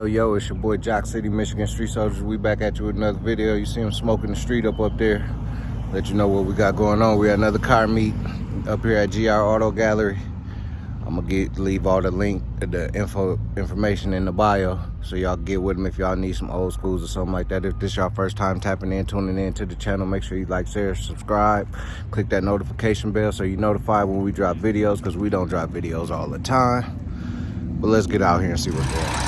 Yo, it's your boy Jock City, Michigan Street Soldiers. We back at you with another video. You see him smoking the street up there. Let you know what we got going on. We got another car meet up here at GR Auto Gallery. I'm gonna leave all the information in the bio, so y'all get with them if y'all need some old schools or something like that. If this is your first time tapping in, tuning in to the channel, make sure you like, share, subscribe, click that notification bell so you're notified when we drop videos, because we don't drop videos all the time. But let's get out here and see what's going on.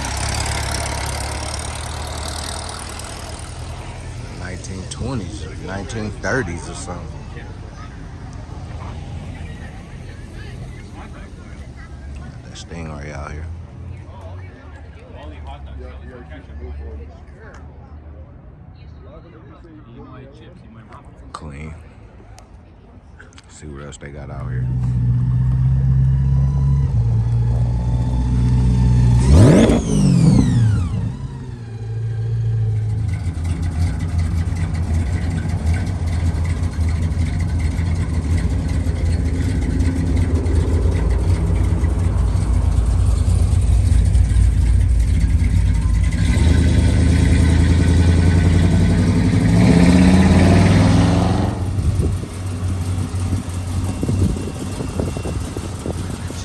1920s or 1930s or something. That Stingray out here. Clean. See what else they got out here.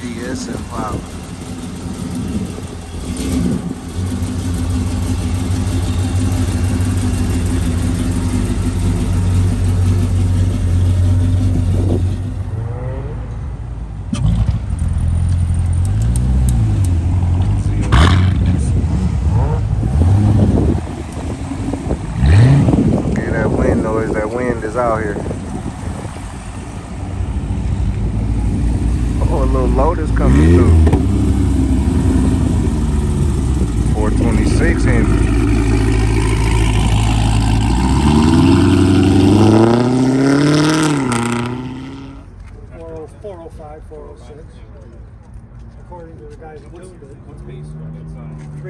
GS and Pop. Hear that wind noise? That wind is out here. Oh, a little Lotus coming through. 426 engine. 405, 406. According to the guys who tuned it. What's base?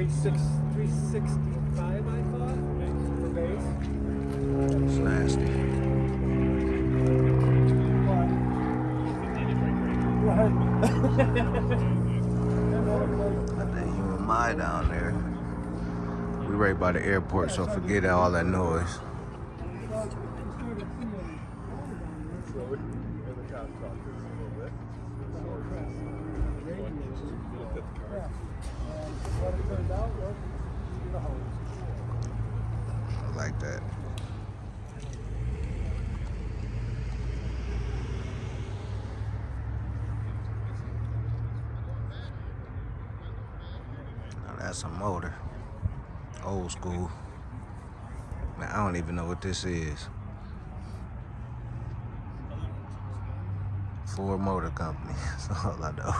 It's 365, I thought, for base. It's nasty. What? Got that UMI down there. We right by the airport, so forget all that noise. I like that. Now that's a motor. Old school. Man, I don't even know what this is. Ford Motor Company. That's all I know.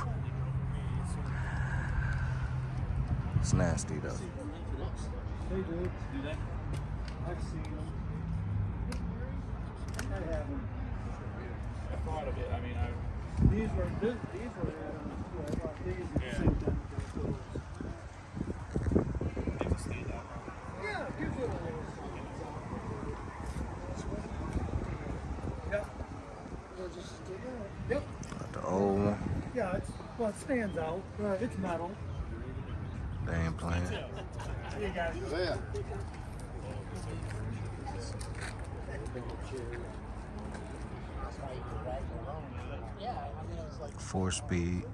It's nasty though. They do. Do they? I've seen them. I have them. I thought of it. I mean, These were at I bought these at the same time. Yeah, gives you a little Yep. They're just still there. Yep. Got the old one. Yeah, it stands out. It's metal. They ain't playing. You got it. Yeah. 4-speed.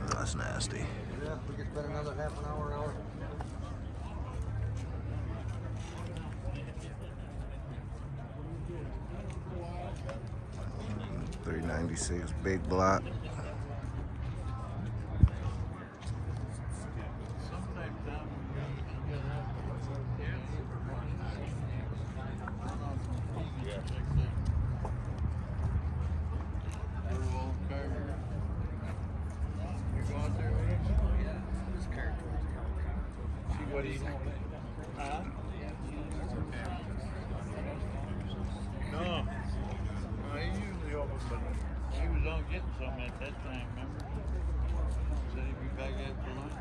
That's nasty. Yeah, we could spend another half an hour, 396 big block. what do you think? No. He usually opens, but he was on getting something at that time, remember? Said he'd be back after lunch.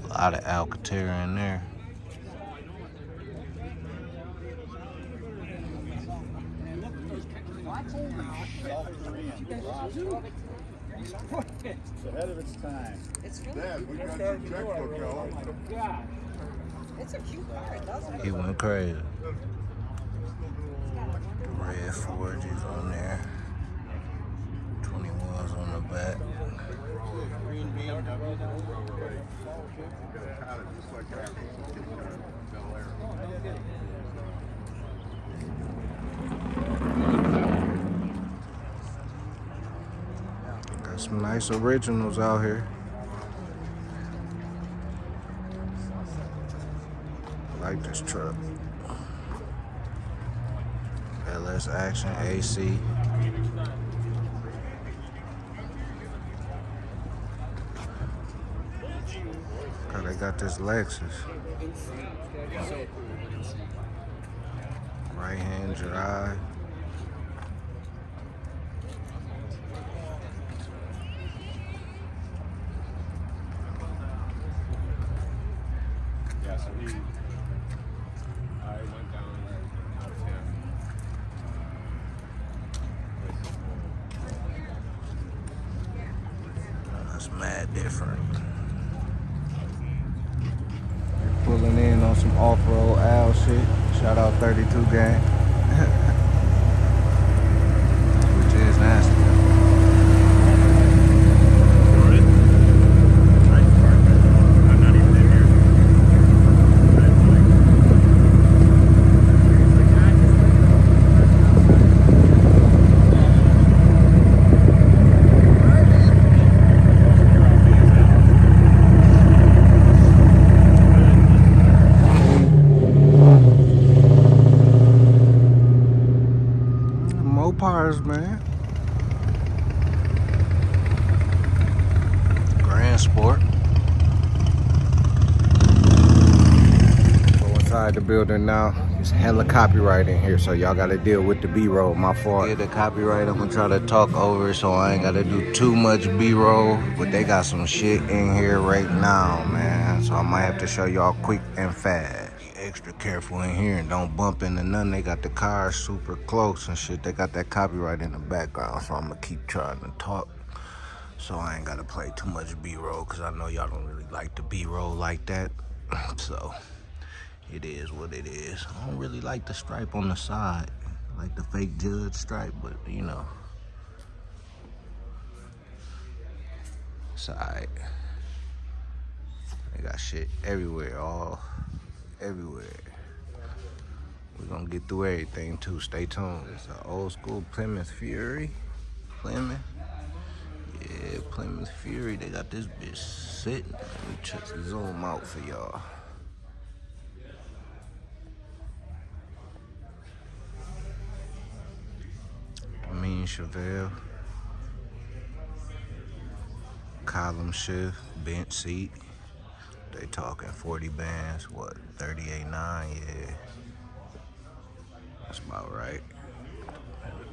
A lot of Alcantara in there. It's ahead of its time. It's really Dad, we got your checkbook out. it's a cute car. It does look He went crazy. Red 4Gs on there. 21s on the back. Green BMW. Just like that. Bel Air. Got some nice originals out here. I like this truck. LS Action AC. God, they got this Lexus. Right hand drive. Yeah, so I went down out of him. That's mad different. Pulling in on some off-road Al shit. Shout out 32 gang. Which is nasty. I'm not even in here. Mopars, man. Grand Sport. Go inside the building now. It's hella copyright in here, so y'all gotta deal with the B-roll. My fault. Yeah, the copyright, I'm gonna try to talk over it so I ain't gotta do too much B-roll. But they got some shit in here right now, man. So I might have to show y'all quick and fast. Be extra careful in here and don't bump into nothing. They got the cars super close and shit. They got that copyright in the background, so I'm gonna keep trying to talk. So I ain't gotta play too much B-roll, cause I know y'all don't really like the B-roll like that. So it is what it is. I don't really like the stripe on the side, like the fake Judge stripe, but you know, it's alright. They got shit everywhere, all everywhere. We're gonna get through everything too. Stay tuned. It's an old school Plymouth Fury. Plymouth. Yeah, Plymouth Fury. They got this bitch sitting. Let me check the zoom out for y'all. Mean Chevelle. Column shift, bench seat. They talking 40 bands, what, 38.9, yeah. That's about right.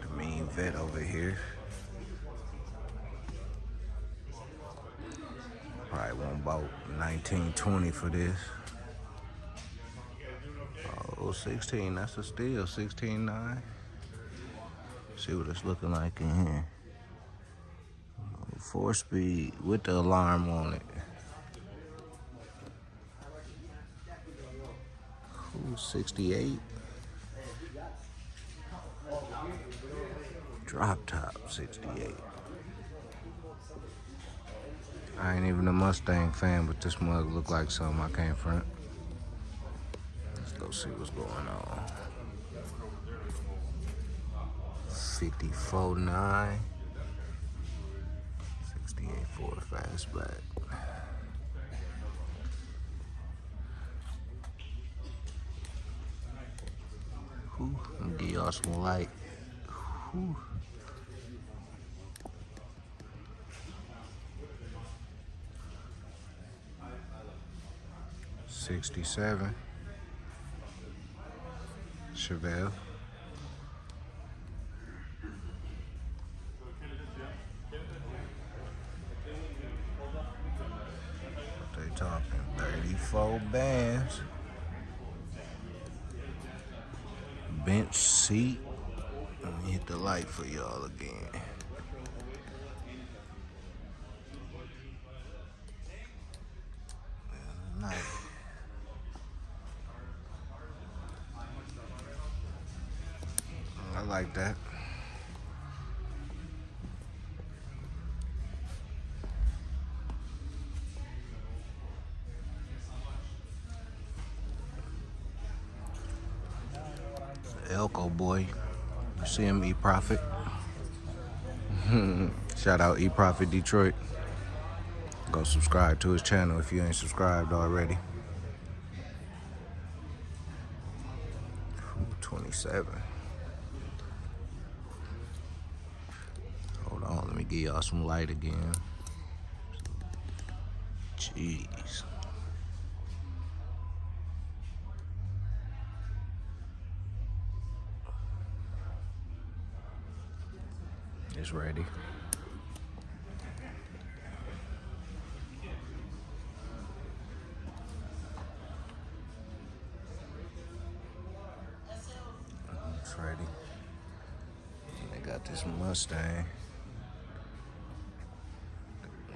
The mean vet over here. Probably want about 1920 for this. Oh, 16, that's a steal, 16.9. See what it's looking like in here. 4-speed with the alarm on it. Ooh, 68. Drop top 68. I ain't even a Mustang fan, but this mug look like something I can't front. Let's go see what's going on. 54.9. 68.4 fastback. Whew, I'm gonna give y'all some light. Whew. '67 Chevelle. They talking 38. 34 bands. Bench seat. Let me hit the light for y'all again. Nice. I like that. Elko boy. You see him, E-Profit? Shout out E-Profit Detroit. Go subscribe to his channel if you ain't subscribed already. 27. Hold on, let me give y'all some light again. Jeez. It's ready. It's ready. They got this Mustang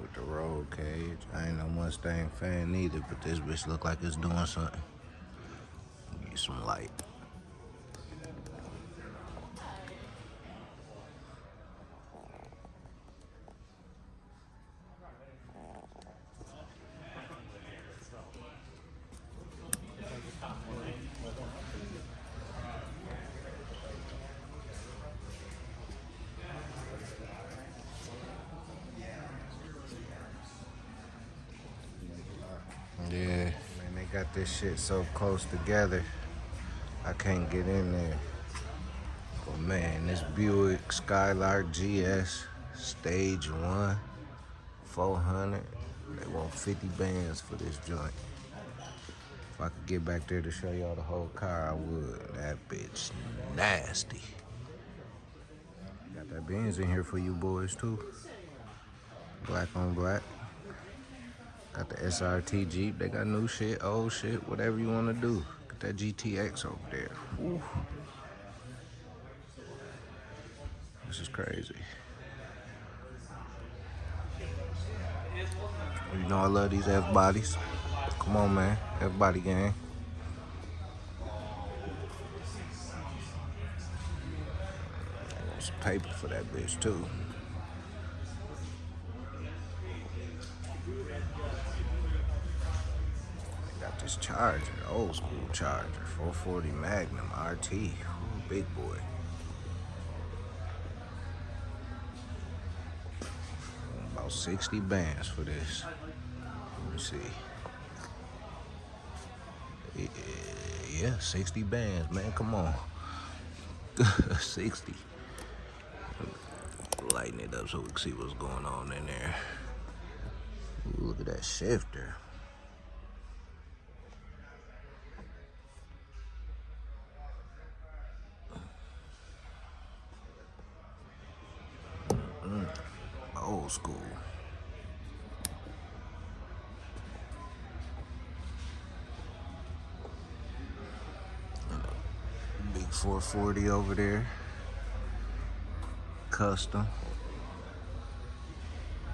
with the roll cage. I ain't no Mustang fan either, but this bitch look like it's doing something. Get some light. Yeah, man, they got this shit so close together, I can't get in there. But man, this Buick Skylark GS Stage 1, 400, they want 50 bands for this joint. If I could get back there to show y'all the whole car, I would. That bitch nasty. Got that Benz in here for you boys too. Black on black. Got the SRT Jeep. They got new shit, old shit, whatever you want to do. Got that GTX over there. Ooh. This is crazy. You know I love these F-bodies. Come on, man. F-body gang. I want some paper for that bitch, too. Got this Charger, old school Charger, 440 Magnum RT. Ooh, big boy. About 60 bands for this. Let me see. Yeah, 60 bands, man. Come on. 60. Lighten it up so we can see what's going on in there. Ooh, look at that shifter. Old school. Big 440 over there. Custom.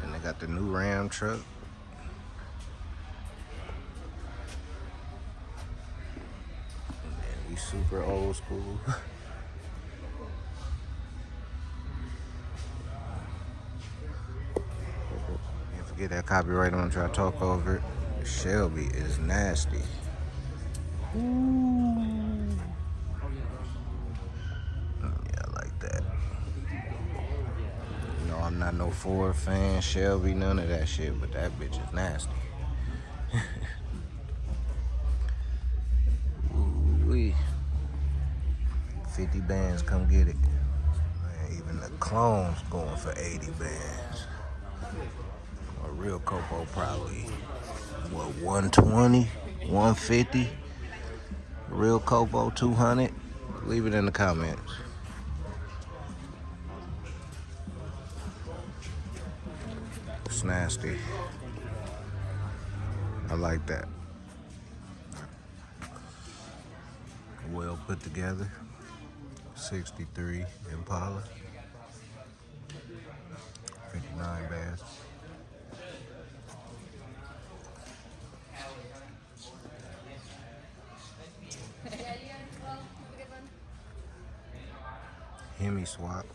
And they got the new Ram truck. And then we super old school. Get that copyright, I'm gonna try to talk over it. The Shelby is nasty. Ooh. Yeah, I like that. You know, I'm not no Ford fan, Shelby, none of that shit, but that bitch is nasty. Ooh-wee. 50 bands, come get it. Man, even the clone's going for 80 bands. A real Copo probably, what, 120, 150? Real Copo 200? Leave it in the comments. It's nasty. I like that. Well put together. 63 Impala. 59 bass. Hemi swap.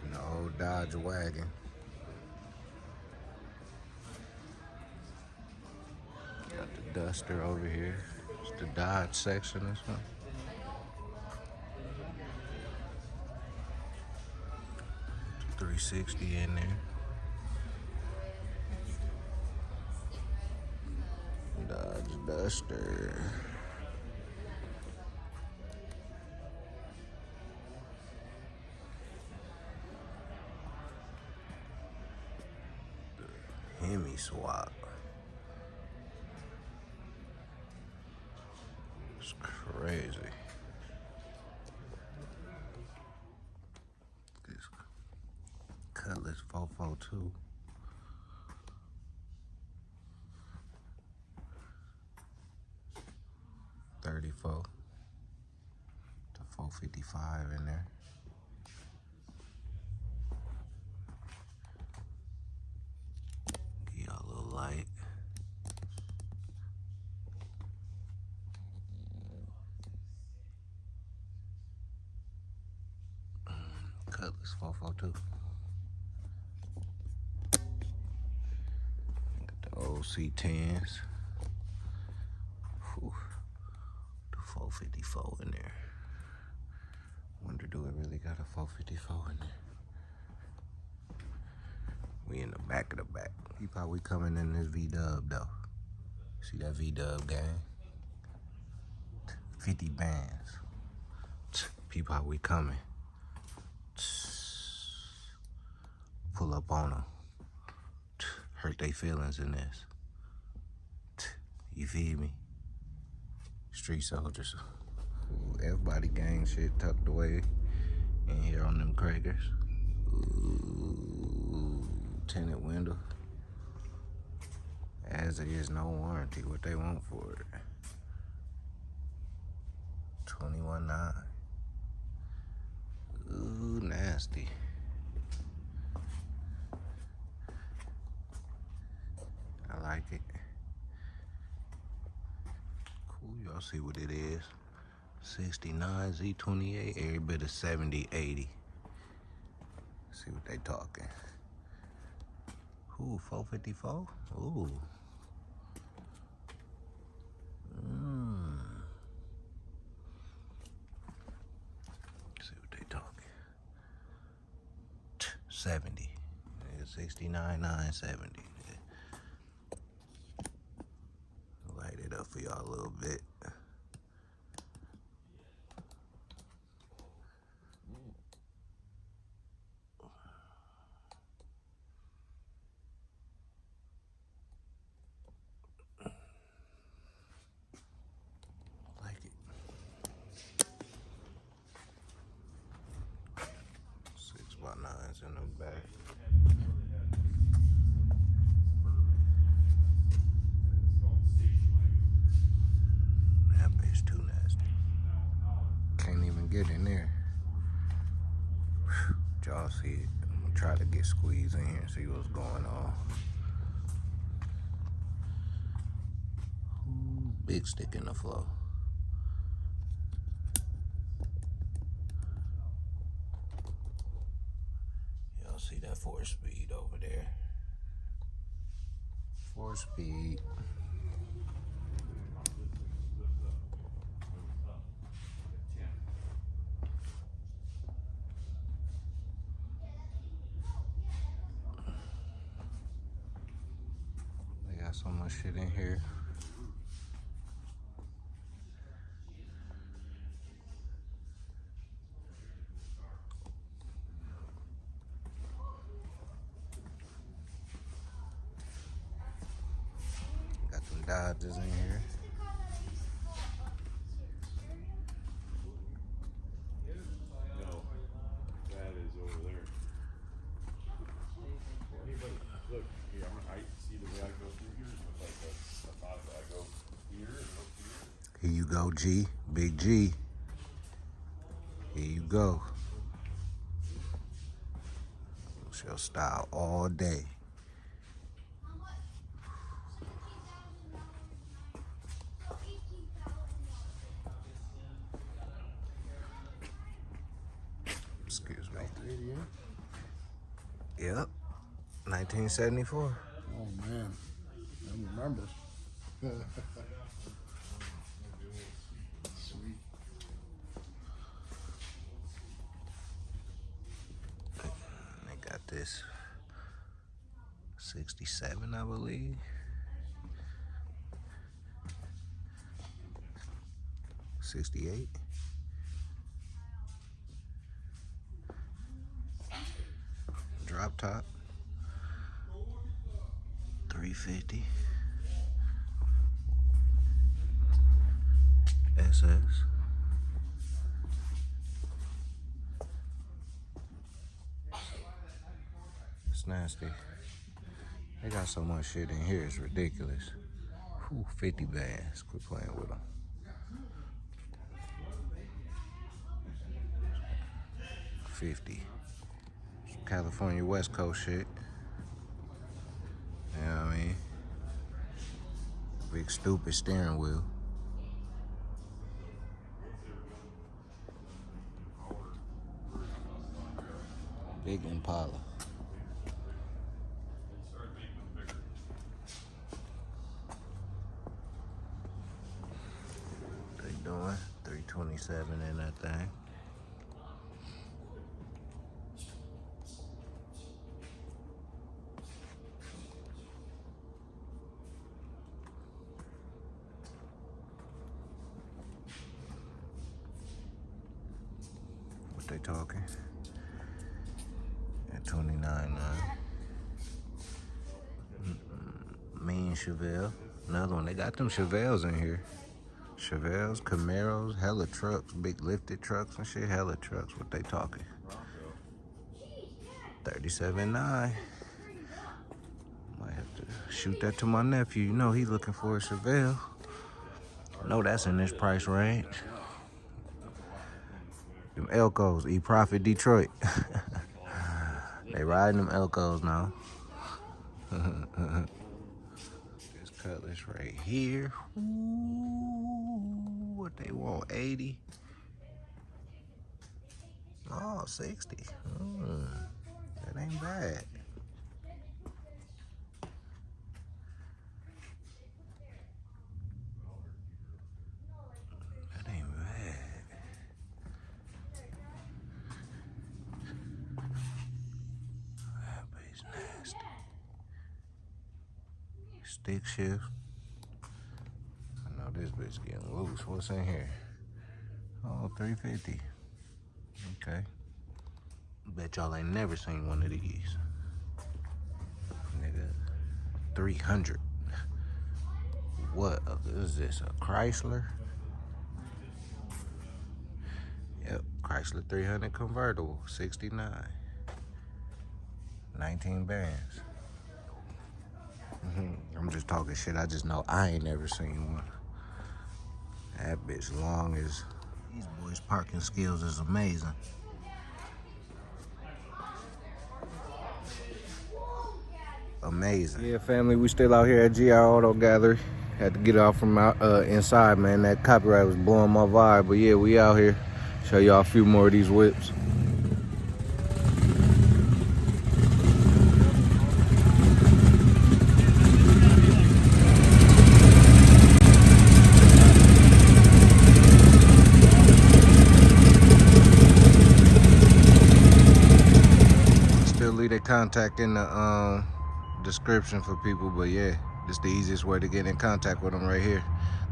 And the old Dodge wagon. Got the Duster over here. It's the Dodge section or something. .360 in there. Dodge Duster. Hemi swap. It's crazy. This Cutlass 442. .34 to 455 in there. Give y'all a little light. Cutlass 442. Got the old C10s. Whew. The 454 in there. Wonder, do it really got a 454 in there? We in the back of the back. Peep how we coming in this V-dub though. See that V-dub gang? 50 bands. Peep how we coming. Pull up on them. Hurt their feelings in this. You feel me? Street soldiers. Everybody gang shit tucked away in here on them Kragers. Ooh, tinted window. As there is no warranty, what they want for it. 21.9. Ooh, nasty. I like it. Cool, y'all see what it is. 69 Z28, every bit of 70, 80. See what they talking. Ooh, 454? Ooh. See what they talking. 70. 69, 970. Light it up for y'all a little bit. Like it. 6x9s in the back. That bitch too nasty. Can't even get in there. Y'all see it. I'm gonna try to get squeezed in here and see what's going on. Ooh, big stick in the flow. Y'all see that 4-speed over there? 4-speed. They got so much shit in here. Got some Dodges in here. No, that is over there. Anybody, look, here, I see the way I go through here. go, G. Big G. Here you go. It's your style all day. Excuse me. Yep. 1974. Oh man, I remember. Sweet. They got this 67, I believe. 68. Drop top. 350. SS. It's nasty. They got so much shit in here, it's ridiculous. Whew, 50 bands. Quit playing with them. $50. Some California West Coast shit. You know what I mean? Big stupid steering wheel. Big Impala. What they doing? 327 in that thing. What they talking? At 29.9. Me and Chevelle. Another one. They got them Chevelles in here. Chevelles, Camaros, hella trucks, big lifted trucks and shit. Hella trucks. What they talking? 37.9. Might have to shoot that to my nephew. You know he looking for a Chevelle. I know that's in this price range. Them Elcos, E-Profit Detroit. They riding them Elcos now. This Cutlass right here. Ooh, what they want, 80? Oh, 60. That ain't bad. That ain't bad. That bass nasty. Stick shift. I know this bitch getting loose. What's in here? Oh, 350. Okay. Bet y'all ain't never seen one of these. Nigga, 300. What is this? A Chrysler? Yep, Chrysler 300 convertible, 69. 19 bands. I'm just talking shit. I just know I ain't never seen one. That bitch long as these boys' parking skills is amazing. Amazing. Yeah, family, we still out here at GR Auto Gallery. Had to get off from out, inside, man. That copyright was blowing my vibe. But yeah, we out here. Show y'all a few more of these whips. Still leave their contact in the description for people, but yeah, this the easiest way to get in contact with them right here.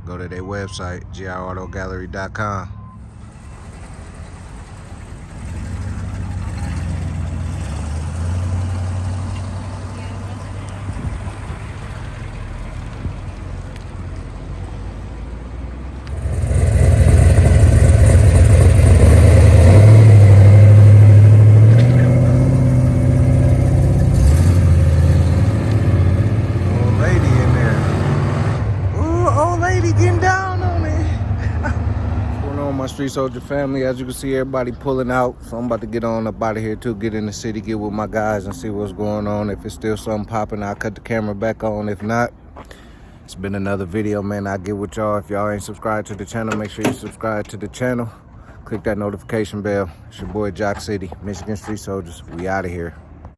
Go to their website, grautogallery.com. Getting down on it. on, my Street Soldier family? As you can see, everybody pulling out. So I'm about to get on up out of here too, get in the city, get with my guys and see what's going on. If it's still something popping, I'll cut the camera back on. If not, it's been another video, man. I'll get with y'all. If y'all ain't subscribed to the channel, make sure you subscribe to the channel. Click that notification bell. It's your boy Jock City, Michigan Street Soldiers. We out of here.